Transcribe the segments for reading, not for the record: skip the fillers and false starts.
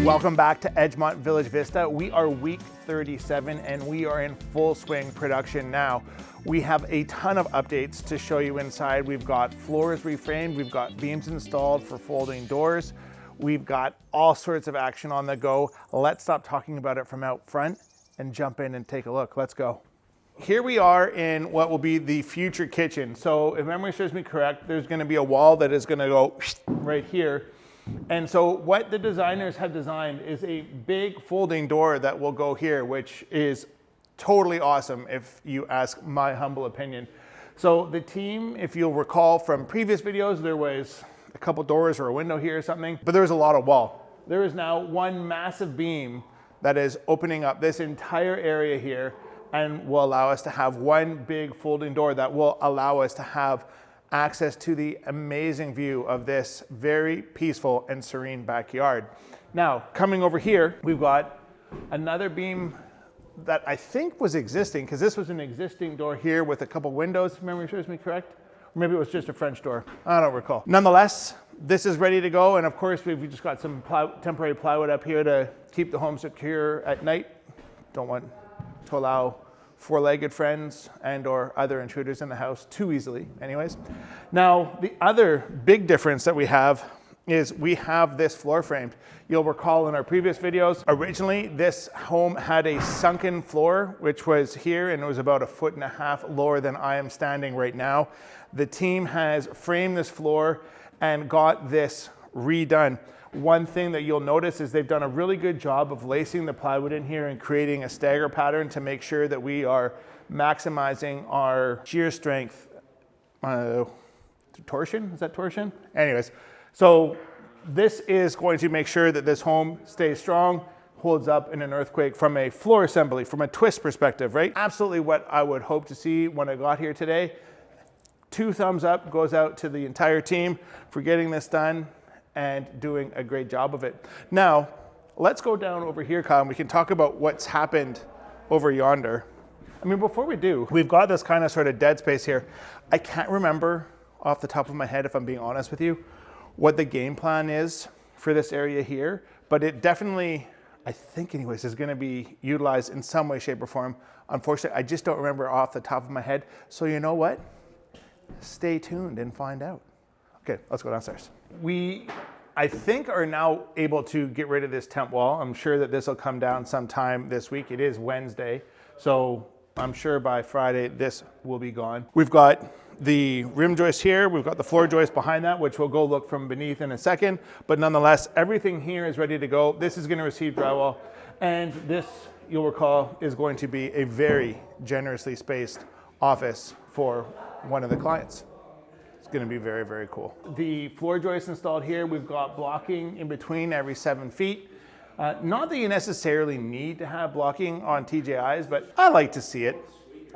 Welcome back to Edgemont Village Vista. We are week 37 and we are in full swing production now. We have a ton of updates to show you inside. We've got floors reframed, we've got beams installed for folding doors. We've got all sorts of action on the go. Let's stop talking about it from out front and jump in and take a look. Let's go. Here we are in what will be the future kitchen. So if memory serves me correct, there's going to be a wall that is going to go right here. And so what the designers have designed is a big folding door that will go here, which is totally awesome if you ask my humble opinion. So the team, if you'll recall from previous videos, there was a couple doors or a window here or something, but there was a lot of wall. There is now one massive beam that is opening up this entire area here and will allow us to have one big folding door that will allow us to have access to the amazing view of this very peaceful and serene backyard. Now, coming over here, we've got another beam that I think was existing, because this was an existing door here with a couple windows, if memory serves me correct. Or maybe it was just a French door, I don't recall. Nonetheless, this is ready to go, and of course, we've just got some temporary plywood up here to keep the home secure at night. Don't want to allow four-legged friends and or other intruders in the house too easily anyways. Now, the other big difference that we have is we have this floor framed. You'll recall in our previous videos, originally this home had a sunken floor, which was here, and it was about 1.5 feet lower than I am standing right now. The team has framed this floor and got this redone. One thing that you'll notice is they've done a really good job of lacing the plywood in here and creating a stagger pattern to make sure that we are maximizing our shear strength. Torsion? Is that torsion? Anyways, so this is going to make sure that this home stays strong, holds up in an earthquake from a floor assembly, from a twist perspective, right? Absolutely what I would hope to see when I got here today. 2 thumbs up goes out to the entire team for getting this done and doing a great job of it. Now, let's go down over here, Kyle, and we can talk about what's happened over yonder. I mean, before we do, we've got this kind of sort of dead space here. I can't remember off the top of my head, if I'm being honest with you, what the game plan is for this area here, but it definitely, I think anyways, is gonna be utilized in some way, shape, or form. Unfortunately, I just don't remember off the top of my head. So you know what? Stay tuned and find out. Okay, let's go downstairs. We, I think, are now able to get rid of this temp wall. I'm sure that this will come down sometime this week. It is Wednesday, so I'm sure by Friday this will be gone. We've got the rim joist here. We've got the floor joist behind that, which we'll go look from beneath in a second. But nonetheless, everything here is ready to go. This is going to receive drywall. And this, you'll recall, is going to be a very generously spaced office for one of the clients. Going to be very, very cool. The floor joist installed here, we've got blocking in between every 7 feet. Not that you necessarily need to have blocking on TJIs, but I like to see it.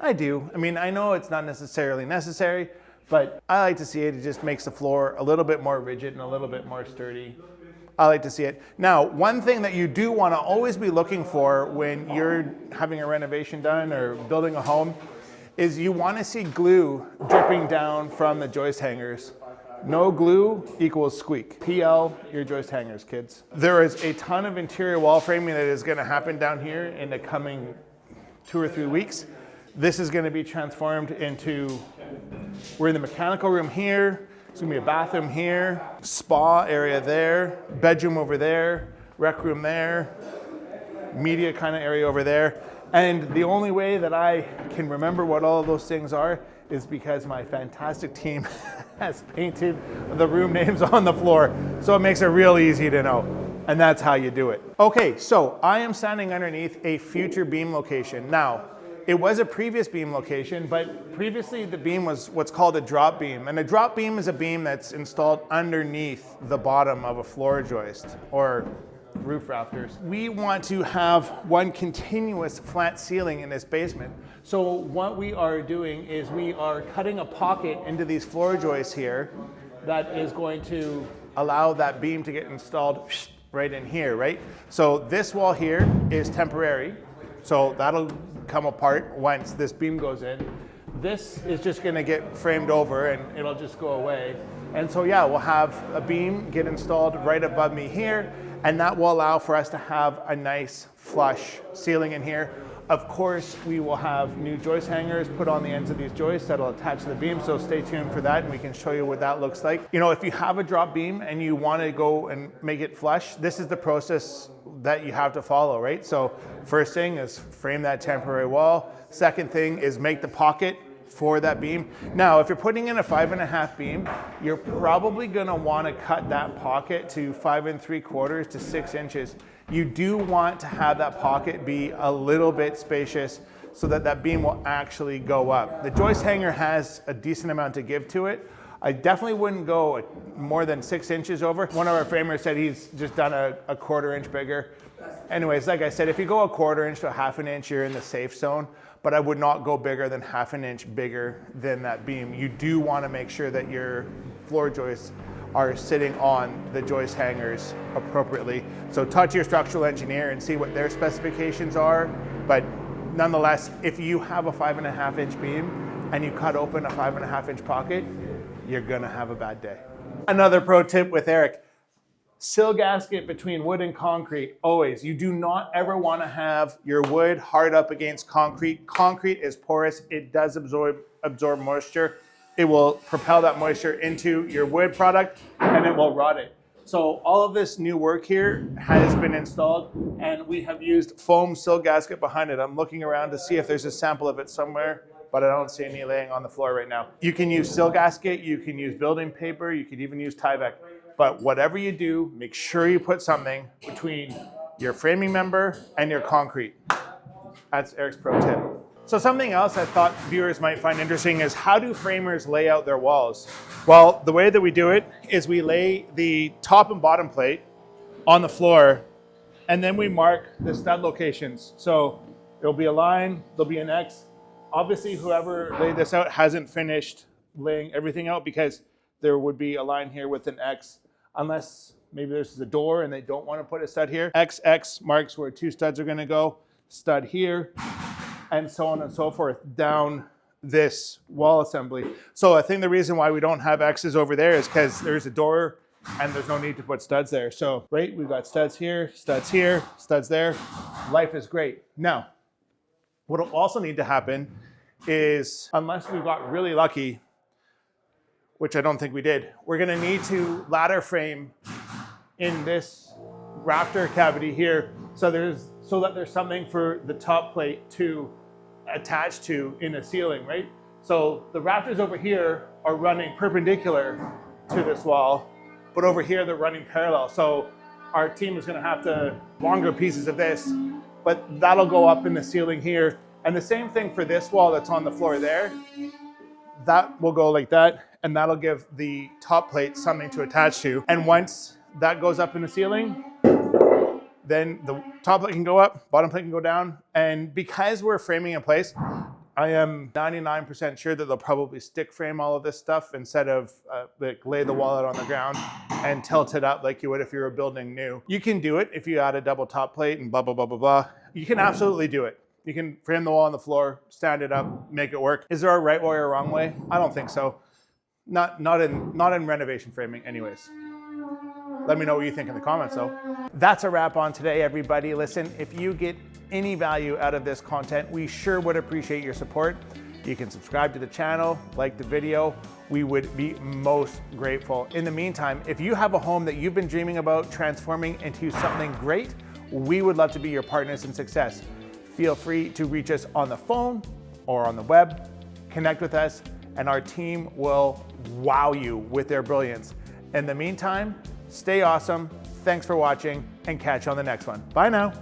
I do. I mean, I know it's not necessarily necessary, but I like to see it. It just makes the floor a little bit more rigid and a little bit more sturdy. I like to see it. Now, one thing that you do want to always be looking for when you're having a renovation done or building a home is you want to see glue dripping down from the joist hangers. No glue equals squeak. PL your joist hangers, kids. There is a ton of interior wall framing that is going to happen down here in the coming 2 or 3 weeks. This is going to be transformed into, we're in the mechanical room here, there's going to be a bathroom here, spa area there, bedroom over there, rec room there, media kind of area over there. And the only way that I can remember what all of those things are is because my fantastic team has painted the room names on the floor. So it makes it real easy to know. And that's how you do it. Okay, so I am standing underneath a future beam location. Now, it was a previous beam location, but previously the beam was what's called a drop beam. And a drop beam is a beam that's installed underneath the bottom of a floor joist or roof rafters. We want to have one continuous flat ceiling in this basement. So what we are doing is we are cutting a pocket into these floor joists here that is going to allow that beam to get installed right in here, right? So this wall here is temporary. So that'll come apart once this beam goes in. This is just gonna get framed over and it'll just go away. And so yeah, we'll have a beam get installed right above me here. and that will allow for us to have a nice flush ceiling in here. Of course, we will have new joist hangers put on the ends of these joists that'll attach to the beam, so stay tuned for that and we can show you what that looks like. You know, if you have a drop beam and you want to go and make it flush, this is the process that you have to follow, right? So first thing is frame that temporary wall. Second thing is make the pocket for that beam. Now, if you're putting in a 5.5 beam, you're probably gonna wanna cut that pocket to 5 3/4 to 6 inches. You do want to have that pocket be a little bit spacious so that that beam will actually go up. The joist hanger has a decent amount to give to it. I definitely wouldn't go more than 6 inches over. One of our framers said he's just done a 1/4 inch bigger. Anyways, like I said, if you go a 1/4 inch to a 1/2 inch, you're in the safe zone, but I would not go bigger than 1/2 inch bigger than that beam. You do want to make sure that your floor joists are sitting on the joist hangers appropriately. So talk to your structural engineer and see what their specifications are. But nonetheless, if you have a 5.5 inch beam and you cut open a 5.5 inch pocket, you're gonna have a bad day. Another pro tip with Erik, sill gasket between wood and concrete, always. You do not ever wanna have your wood hard up against concrete. Concrete is porous, it does absorb moisture. It will propel that moisture into your wood product and it will rot it. So all of this new work here has been installed and we have used foam sill gasket behind it. I'm looking around to see if there's a sample of it somewhere, but I don't see any laying on the floor right now. You can use sill gasket, you can use building paper, you could even use Tyvek. But whatever you do, make sure you put something between your framing member and your concrete. That's Erik's pro tip. So something else I thought viewers might find interesting is how do framers lay out their walls? Well, the way that we do it is we lay the top and bottom plate on the floor and then we mark the stud locations. So there'll be a line, there'll be an X. Obviously, whoever laid this out hasn't finished laying everything out because there would be a line here with an X, unless maybe there's a door and they don't want to put a stud here. XX marks where 2 studs are going to go, stud here, and so on and so forth down this wall assembly. So I think the reason why we don't have X's over there is because there's a door and there's no need to put studs there. So, right, we've got studs here, studs there. Life is great. Now, what will also need to happen is, unless we got really lucky, which I don't think we did, we're gonna need to ladder frame in this rafter cavity here so that there's something for the top plate to attach to in a ceiling, right? So the rafters over here are running perpendicular to this wall, but over here they're running parallel. So our team is gonna have to longer pieces of this, but that'll go up in the ceiling here. And the same thing for this wall that's on the floor there. That will go like that, and that'll give the top plate something to attach to. And once that goes up in the ceiling, then the top plate can go up, bottom plate can go down. And because we're framing in place, I am 99% sure that they'll probably stick frame all of this stuff instead of like lay the wall out on the ground and tilt it up like you would if you were building new. You can do it if you add a double top plate and blah, blah, blah, blah, blah. You can absolutely do it. You can frame the wall on the floor, stand it up, make it work. Is there a right way or a wrong way? I don't think so. Not in renovation framing anyways. Let me know what you think in the comments though. That's a wrap on today, everybody. Listen, if you get any value out of this content, we sure would appreciate your support. You can subscribe to the channel, like the video. We would be most grateful. In the meantime, if you have a home that you've been dreaming about transforming into something great, we would love to be your partners in success. Feel free to reach us on the phone or on the web, connect with us, and our team will wow you with their brilliance. In the meantime, stay awesome. Thanks for watching and catch you on the next one. Bye now.